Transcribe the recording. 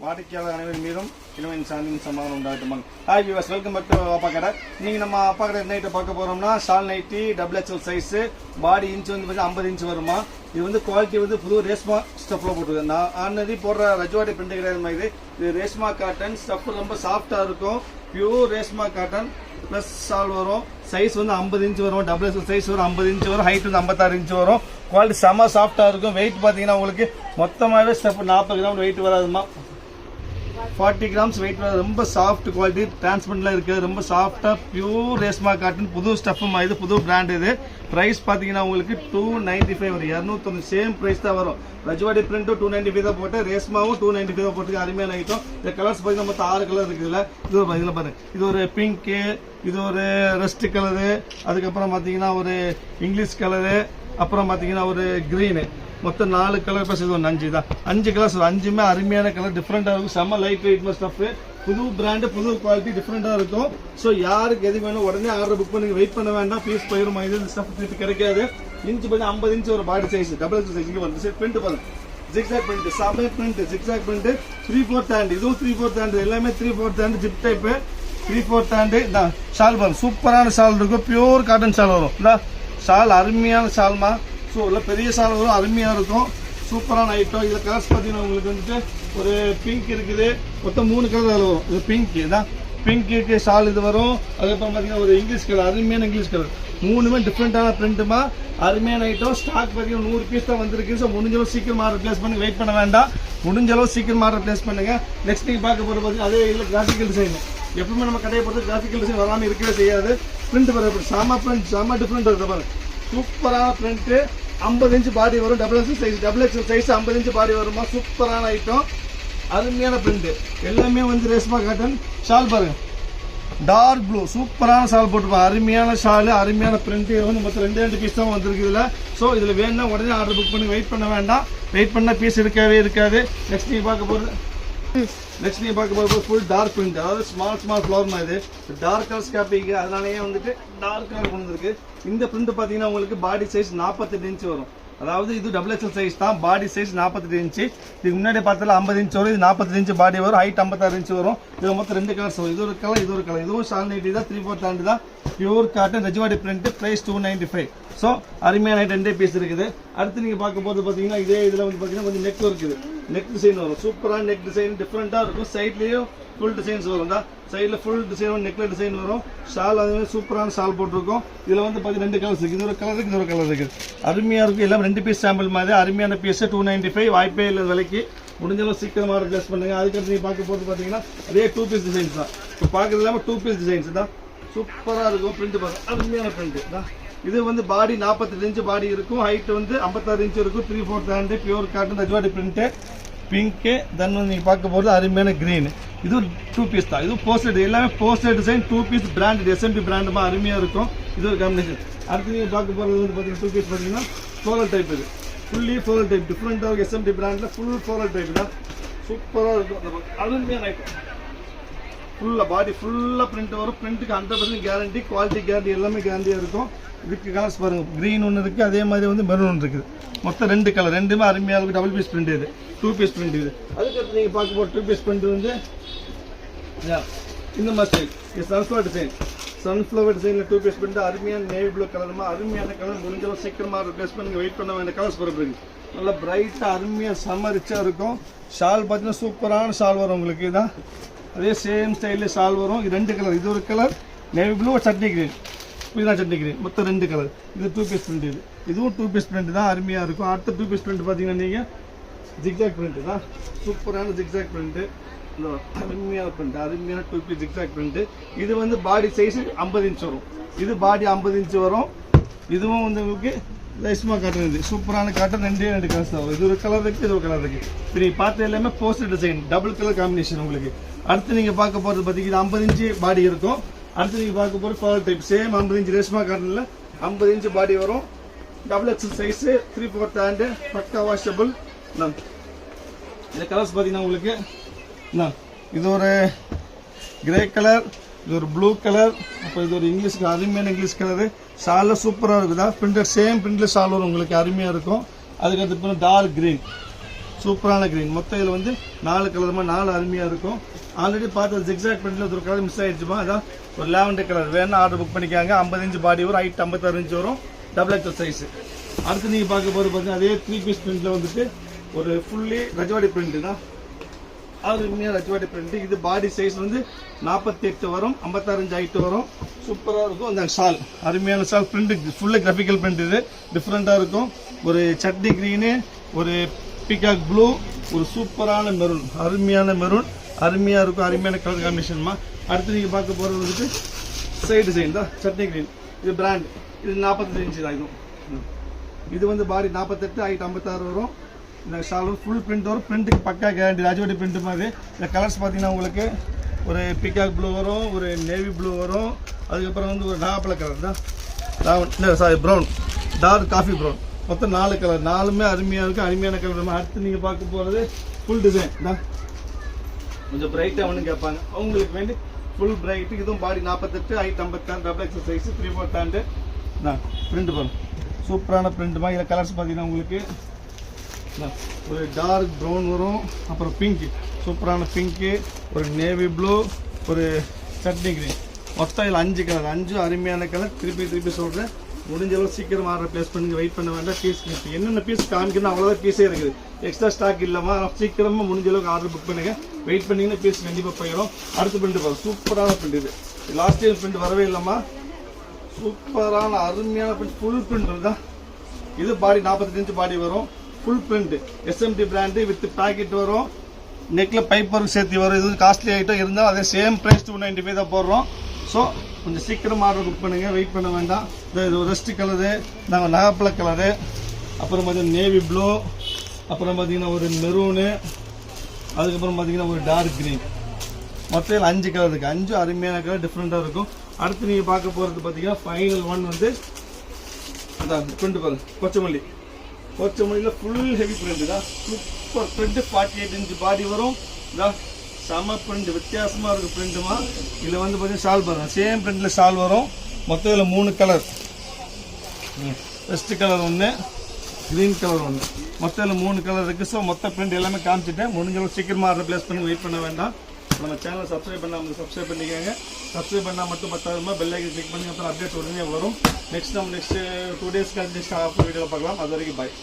வாடிக்கையாளர் அனைவரின் மீதும் இளவன் சாந்தியின் சமாதானம் உண்டாகட்டும். Hi viewers, welcome back to Appa Kadai. இன்னைக்கு நம்ம அப்பா கடை நைட்டை பார்க்க போறோம்னா shawl nighty double XL size, body inch வந்து 50 இன்ச் வருமா. இது வந்து குவாலிட்டி வந்து புது ரேஷ்மா ஸ்டஃப்ல போட்டுருக்கு. நான் ஆல்ரெடி போடுற ரஜவாடி பிரிண்ட் கிடையாது மாதிரி. இது ரேஷ்மா காட்டன் ஸ்டஃப், ரொம்ப சாஃப்டா இருக்கும். பியூர் ரேஷ்மா காட்டன் பிளஸ் ஷால் வரும். சைஸ் வந்து 50 இன்ச் வரும். டபுள் எக்ஸ்எல் சைஸ் வரும், 50 இன்ச் வரும். ஹைட் வந்து 56 இன்ச் வரும். குவாலிட்டி செம சாஃப்டா இருக்கும். வெயிட் பாத்தீங்கன்னா உங்களுக்கு மொத்தமாகவே ஸ்டஃப் 40 கிராம் வெயிட் வராதுமா. 40 கிராம்ஸ் வெயிட் வராது. ரொம்ப சாஃப்ட் குவாலிட்டி, டிரான்ஸ்பரண்ட்ல இருக்குது. ரொம்ப சாஃப்டா பியூர் ரேஷ்மா காட்டன், புது ஸ்டஃப்புமா. இது புது பிராண்ட். இது பிரைஸ் பாத்தீங்கன்னா உங்களுக்கு 295 வரும். 290 சேம் பிரைஸ் தான் வரும். ரஜவாடி பிரிண்ட்டும் 295 தான் போட்டு, ரேஷ்மாவும் 295 தான் போட்டு. அருமையான ஐட்டம். இந்த கலர்ஸ் பார்த்தீங்கன்னா மொத்தம் 6 கலர் இருக்குதுல. இதுல பாருங்க, இது ஒரு பிங்க், இது ஒரு ரெஸ்ட் கலரு, அதுக்கப்புறம் பாத்தீங்கன்னா ஒரு இங்கிலீஷ் கலரு, அப்புறம் பாத்தீங்கன்னா ஒரு கிரீனு. மொத்தம் 4 கலர் பிளஸ் இது 5 தான். 5 கலர்ஸ், 5மே அருமையான கலர், டிஃப்ரெண்டா இருக்கும். செம்ம லைட் வெயிட் ஸ்டஃப், புது பிராண்டு, புது குவாலிட்டி, டிஃப்ரெண்டா இருக்கும். ஸோ யாருக்கு எது வேணும் உடனே ஆர்டர் புக் பண்ணி வெயிட் பண்ண வேண்டாம். பீஸ் போயிடும். இது ஸ்டஃப் திருப்பி கிடைக்காது. இன்ச் பண்ணி 50 இன்ச் ஒரு பாடி சைஸ், டபுள் எக்ஸ் சைஸ். இங்கே வந்து பிரிண்ட் பாருங்க, ஜிக்ஸாக் பிரிண்ட், சபை பிரிண்ட், ஜிக்ஸாக் பிரிண்ட், 3/4 ஹேண்ட். இதுவும் 3/4 ஹேண்ட், எல்லாமே 3/4 ஹேண்ட் ஜிப் டைப், 3/4 ஹேண்ட். தான் ஷால் பாருங்க, சூப்பரான ஷால் இருக்கும். பியூர் காட்டன் ஷால் வரும். இந்த ஷால் அருமையான ஷால்மா. ஸோ இல்லை பெரிய சால் வரும், அருமையாக இருக்கும். சூப்பரான ஐட்டம். இதில் கலர்ஸ் பார்த்தீங்கன்னா உங்களுக்கு வந்துட்டு ஒரு பிங்க் இருக்குது. மொத்தம் 3 கலர் அதில் வரும். இது பிங்க் தான், பிங்க்கு ஷால் இது வரும். அதுக்கப்புறம் பார்த்தீங்கன்னா ஒரு இங்கிலீஷ் கலர், அருமையான இங்கிலீஷ் கலர். 3மே டிஃப்ரெண்டான பிரிண்ட்டுமா, அருமையான ஐட்டம். ஸ்டாக் பார்த்தீங்கன்னா 100 பீஸ் தான் வந்திருக்கு. ஸோ முடிஞ்சளவு சீக்கிரமாக ரிப்ளேஸ் பண்ணி வெயிட் பண்ண வேண்டாம். முடிஞ்சளவு சீக்கிரமாக ரிப்ளேஸ் பண்ணுங்க. நெக்ஸ்ட் நீங்கள் பார்க்க போகிறது பார்த்தீங்கன்னா அதே இதில் கிராஃபிக்கல் டிசைன். எப்பவுமே நம்ம கடையை பொறுத்து கிராஃபிக்கல் டிசைன் வராமல் இருக்கவே செய்யாது. பிரிண்ட் பாருங்க, செம பிரிண்ட், செம டிஃப்ரெண்ட் இருக்குது பாருங்க. சூப்பரான பிரிண்ட். 50 இன்ச் பாடி வரும். டபுள் எக்ஸ்எல் சைஸ் 50 இன்ச் பாடி வருமா. சூப்பரான ஐட்டம், அருமையான பிரிண்ட். எல்லாமே வந்து ரேஷ்மா காட்டன். ஷால் பாருங்க, டார்க் ப்ளூ, சூப்பரான ஷால் போட்டுருப்பாங்க. அருமையான ஷால், அருமையான பிரிண்ட். இது வந்து மொத்தம் 2 பீஸ் தான் வந்திருக்கு இதில். ஸோ இதில் வேணும்னா உடனே ஆர்டர் புக் பண்ணி வெயிட் பண்ண வேண்டாம். வெயிட் பண்ணால் பீஸ் இருக்கவே இருக்காது. நெக்ஸ்ட் நீங்கள் பார்க்க போகிறது ஃபுல் டார்க் பிரிண்ட், அதாவது ஸ்மால் ஃப்ளவர் மாதிரி. இது டார்க் கலர் ஸ்கேப்பிங், அதனாலேயே வந்துட்டு டார்க் கலர் வந்துருக்கு. இந்த பிரிண்ட் பார்த்தீங்கன்னா உங்களுக்கு பாடி சைஸ் 48 இன்ச் வரும். அதாவது இது டபுள் எக்ஸ்எல் சைஸ் தான், பாடி சைஸ் 48 இன்ச்சு. இதுக்கு முன்னாடி பார்த்தால 50 இன்ச் வரும். இது 48 இன்ச் பாடி வரும். ஹைட் 56 இன்ச் வரும். இது மொத்தம் 2 கலர்ஸ் வரும். இது ஒரு கலர், இது ஒரு கலர். இதுவும் ஷால் நைட்டி தான், 3/4 ஹேண்ட் தான், pure cotton Rajwadi print. Price 295. So அருமையான 2 பீஸ் இருக்குது. அடுத்து நீங்கள் பார்க்க போது பார்த்தீங்கன்னா இதே இதில் வந்து பார்த்தீங்கன்னா கொஞ்சம் நெக் இருக்குது. நெக் டிசைன் வரும். சூப்பரான நெக் டிசைன், டிஃப்ரெண்டாக இருக்கும். சைட்லேயும் ஃபுல் டிசைன்ஸ் வரும் தான். சைடில் ஃபுல் டிசைன் வரும், நெக்ல டிசைன் வரும். ஷால் அதுவே சூப்பரான ஷால் போட்டிருக்கும். இதில் வந்து பார்த்தீங்கன்னா 2 கலர்ஸ் இருக்குது. இது ஒரு கலர் இருக்குது, இது ஒரு கலர் இருக்குது. அருமையாக இருக்கும். எல்லாம் 2 பீஸ் சாம்பிள் மாதிரி. அருமையான பீஸ் 295. வாய்ப்பே இல்லை விலைக்கு. முடிஞ்சளவு சீக்கிரமாக ரிப்ளேஸ் பண்ணுங்க. அதுக்கடுத்து நீங்கள் பார்க்க போது பார்த்தீங்கன்னா அதே 2 பீஸ் டிசைன்ஸ் தான். இப்போ பார்க்கறது இல்லாமல் 2 பீஸ் டிசைன்ஸ் தான். சூப்பராக இருக்கும். பிரிண்ட் பாருங்க, அருமையான பிரிண்ட் தான். இது வந்து பாடி 48 இன்ச் பாடி இருக்கும். ஹைட் வந்து 56 இன்ச் இருக்கும். 3/4 hand, pure cotton Rajwadi print. Pink, then வந்து நீங்கள் பார்க்க போகிறது அருமையான கிரீன். இது 2 பீஸ் தான். இது போஸ்டர், எல்லாமே poster design, 2 piece brand, SMP பிராண்டுமா, அருமையாக இருக்கும். இது ஒரு காம்பினேஷன். அடுத்து நீங்கள் பார்க்க போகிறது வந்து பார்த்தீங்கன்னா 2 பீஸ் பார்த்தீங்கன்னா ஃப்ளோரல் டைப். இது ஃபுல்லி ஃப்ளோரல் டைப், டிஃப்ரெண்டாக எஸ்எம்பி பிராண்டில் ஃபுல் ஃப்ளோரல் டைப் தான். சூப்பராக இருக்கும். அருமையான ஐட்டம். ஃபுல்லாக பாடி ஃபுல்லாக பிரிண்ட் வரும். பிரிண்ட்டுக்கு 100% கேரண்டி, குவாலிட்டி கேரண்டி, எல்லாமே கேரண்டியாக இருக்கும். இதுக்கு கலர்ஸ் பாருங்கள், க்ரீன் ஒன்று இருக்குது, அதே மாதிரி வந்து மெரூன் ஒன்று இருக்குது. மொத்தம் 2 கலர், 2மே அருமையாக இருக்கும். டபுள் பீஸ் பிரிண்ட், இது 2 பீஸ் பிரிண்ட். இது அதுக்கடுத்து நீங்கள் பார்க்க போகிற 2 பீஸ் பிரிண்ட் வந்து இந்த மாதிரி ஸ்டைல். இது சன்ஃப்ளவர் டிசைன், சன்ஃப்ளவர் டிசைனில் 2 பீஸ் பிரிண்ட். அருமையான நேவி ப்ளூ கலருமா, அருமையான கலர். முடிஞ்சளவு சீக்கிரமாக ரிப்ளேஸ் பண்ணி வெயிட் பண்ண வேண்டிய கலர்ஸ் பிறகு நல்லா பிரைட்டாக அருமையாக செம்ம ரிச்சாக இருக்கும். ஷால் பார்த்தீங்கன்னா சூப்பரான ஷால் வரும் உங்களுக்கு. இதான் அதே சேம் ஸ்டைலில் ஷால் வரும். இது 2 கலர். இது ஒரு colour navy blue, chutney green, இதுதான் சட்னி கிரீன். மொத்தம் 2 கலர். இது 2 பீஸ் பிரிண்ட். இதுவும் 2 பீஸ் பிரிண்ட் தான், அருமையாக இருக்கும். அடுத்த 2 பீஸ் பிரிண்ட் பார்த்தீங்கன்னா நீங்கள் ஜிக்ஸாக் பிரிண்ட் தான். சூப்பரான ஜிக்ஸாக் பிரிண்ட்டு, அருமையான பிரிண்ட், அருமையான 2 பீஸ் ஜிக்ஸாக் பிரிண்ட்டு. இது வந்து பாடி சைஸ் 50 இன்ச் வரும். இது பாடி 50 இன்ச் வரும். இதுவும் வந்து உங்களுக்கு ரேஷ்மா காட்டன். இது சூப்பரான காட்டன். 2 கலர்ஸ் தான் வரும். இது ஒரு கலர் இருக்குது, இது ஒரு கலர் இருக்குது. இப்போ நீங்கள் பார்த்த எல்லாமே poster design, double colour combination உங்களுக்கு. அடுத்து நீங்கள் பார்க்க போகிறது பார்த்தீங்கன்னா 50 இன்ச்சு பாடி இருக்கும். அடுத்து நீங்கள் பார்க்க போகிறது flower type, same 50 inch Reshma காட்டனில் 50 இன்ச் பாடி வரும். டபுள் எக்ஸ்எல் சைஸ், 3/4 ஹேண்டு, பக்கா வாஷபிள். இந்த கலர்ஸ் பார்த்தீங்கன்னா உங்களுக்கு இது ஒரு கிரே கலர், இது ஒரு ப்ளூ கலர், அப்போ இது ஒரு இங்கிலீஷ், அருமையான இங்கிலீஷ் கலரு. ஷாலில் சூப்பராக இருக்குதா. பிரிண்டட் சேம் பிரிண்டில் ஷால் வரும் உங்களுக்கு, அருமையாக இருக்கும். அதுக்கடுத்து டார்க் கிரீன், சூப்பரான கிரீன். மொத்தம் இதில் வந்து 4 கலர், 4 அருமையாக இருக்கும். ஆல்ரெடி பார்த்து ஜிக்ஸாக் பிரிண்டில் ஒரு கலர் மிஸ் ஆயிடுச்சுமா, அதான் ஒரு லாவெண்டர் கலர் வேணும் ஆர்டர் புக் பண்ணிக்காங்க. 50 இன்ச் பாடி வரும், ஹைட் 56 இன்ச் வரும், டபுள் எக்ஸல் சைஸ். அடுத்து நீங்கள் பார்க்க போகிறது பார்த்தீங்கன்னா அதே 3 பீஸ் பிரிண்டில் வந்துட்டு ஒரு ஃபுல்லி ரஜவாடி பிரிண்ட் தான், அருமையாக ரஜவாடி பிரிண்ட். இது பாடி சைஸ் வந்து 48 வரும், 56 இன்ச் ஹைட் வரும், சூப்பராக இருக்கும். அந்த ஷால் அருமையான shawl print, full graphical print. இது டிஃப்ரெண்ட்டாக இருக்கும். ஒரு சட்னி கிரீனு, ஒரு பீகாக் ப்ளூ, ஒரு சூப்பரான மெரூன், அருமையான மெரூன், அருமையாக இருக்கும். அருமையான கலர் காம்பினேஷன்மா. அடுத்து நீங்கள் பார்க்க போகிறது வந்துட்டு சைடு டிசைன் தான், சட்னி கிரீன். இது பிராண்ட், இது 45 இன்ச்சு தான். இது வந்து பாடி 48, ஹைட் 56 வரும். இந்த ஷால் ஃபுல் பிரிண்ட் வரும், பிரிண்ட்டுக்கு பக்கா கேரண்டி, ராஜோடி பிரிண்ட் மாதிரி. இந்த கலர்ஸ் பார்த்தீங்கன்னா உங்களுக்கு ஒரு பீகாக் ப்ளூ வரும், ஒரு நேவி ப்ளூ வரும், அதுக்கப்புறம் வந்து ஒரு நாகப்பழ கலர் தான், ப்ரௌன், டார்க் காஃபி ப்ரௌன். மொத்தம் 4 கலர், 4மே அருமையாக இருக்கும், அருமையான கலர். அடுத்து நீங்கள் பார்க்க போகிறது ஃபுல் டிசைன் தான், கொஞ்சம் பிரைட்டாக ஒன்று கேட்பாங்க அவங்களுக்கு வேண்டி ஃபுல் பிரைட்டு. இதுவும் body 48, height 56, double XL size, 3/4 pant தான். பிரிண்ட் பாருங்க, சூப்பரான பிரிண்ட்டுமா. இதில் கலர்ஸ் பார்த்தீங்கன்னா உங்களுக்கு ஒரு டார்க் ப்ரௌன் வரும், அப்புறம் பிங்க், சூப்பரான பிங்க்கு, ஒரு நேவி ப்ளூ, ஒரு சட்னி கிரீன். மொத்தம் இதில் 5 கலர், 5 அருமையான கலர். திருப்பி சொல்கிறேன், முடிஞ்ச அளவு சீக்கிரம் ஆர்டர் ப்ளேஸ் பண்ணுங்க, வெயிட் பண்ண வேண்டாம். பீஸ் என்னென்ன பீஸ் காமிக்கணும் அவ்வளோதான் பீஸே இருக்குது, எக்ஸ்ட்ரா ஸ்டாக் இல்லாமல். சீக்கிரமாக முடிஞ்ச அளவுக்கு ஆர்டர் புக் பண்ணுங்க, வெயிட் பண்ணிங்கன்னா பீஸ் கண்டிப்பாக போயிடும். அடுத்த பிரிண்ட் பாருங்க, சூப்பரான பிரிண்ட். இது லாஸ்ட் இயர் பிரிண்ட் வரவே இல்லாமா, சூப்பரான அருமையான பிரிண்ட், ஃபுல் பிரிண்ட் தான். இது பாடி 48 இன்ச் பாடி வரும், full print, SMT brand with packet வரும், நெக்கில் பைப் ஒர்க் சேர்த்து வரும். இது காஸ்ட்லி ஐட்டம் இருந்தால் அதே சேம் ப்ரைஸ் 295 தான் போடுறோம். ஸோ கொஞ்சம் சீக்கிரம் ஆர்டர் புக் பண்ணுங்கள், வெயிட் பண்ண வேண்டாம். இது ஒரு ரெஸ்ட் கலரு, நாங்கள் நாகப்பழ கலரு, அப்புறம் பார்த்தீங்கன்னா நேவி ப்ளூ, அப்புறம் பார்த்தீங்கன்னா ஒரு மெரூனு, அதுக்கப்புறம் பார்த்தீங்கன்னா ஒரு டார்க் க்ரீன். மொத்தம் 5 கலர் இருக்குது, 5 அருமையான கலர், டிஃப்ரெண்ட்டாக இருக்கும். அடுத்து நீங்கள் பார்க்க போகிறது பார்த்தீங்கன்னா ஃபைனல் ஒன் வந்து அதான் பிரிண்ட் பாருங்க, கொச்சமல்லியில் ஃபுல் ஹெவி பிரிண்ட் தான், சூப்பர் பிரிண்ட். 48 இன்ச் பாடி வரும், இதான் செம பிரிண்ட், வித்தியாசமாக இருக்குது பிரிண்ட்டுமா. இதில் வந்து பார்த்தீங்கன்னா ஷால் பாருங்கள், சேம் பிரிண்டில் ஷால் வரும். மொத்தம் இதில் 3 கலர், ரெஸ்ட் கலர் ஒன்று, க்ரீன் கலர் ஒன்று, மொத்தம் இதில் 3 கலர் இருக்குது. ஸோ மொத்த பிரிண்ட் எல்லாமே காமிச்சிட்டேன். முடிஞ்சளவு சீக்கிரமாக ஆர்டர் ப்ளேஸ் பண்ணி வெயிட் பண்ண வேண்டாம். நம்ம சேனலை சப்ஸ்கிரைப் பண்ணாமல் சப்ஸ்கிரைப் பண்ணிக்கோங்க. சப்ஸ்கிரைப் பண்ணால் மட்டும் 10,000 பெல் ஐக்கன் கிளிக் பண்ணி அப்புறம் அப்டேட் உடனே வரும். நெக்ஸ்ட் 2 டேஸ்க்கு நெக்ஸ்ட் ஆஃபர் வீடியோவில் பார்க்கலாம். அது வரைக்கும் பாய்.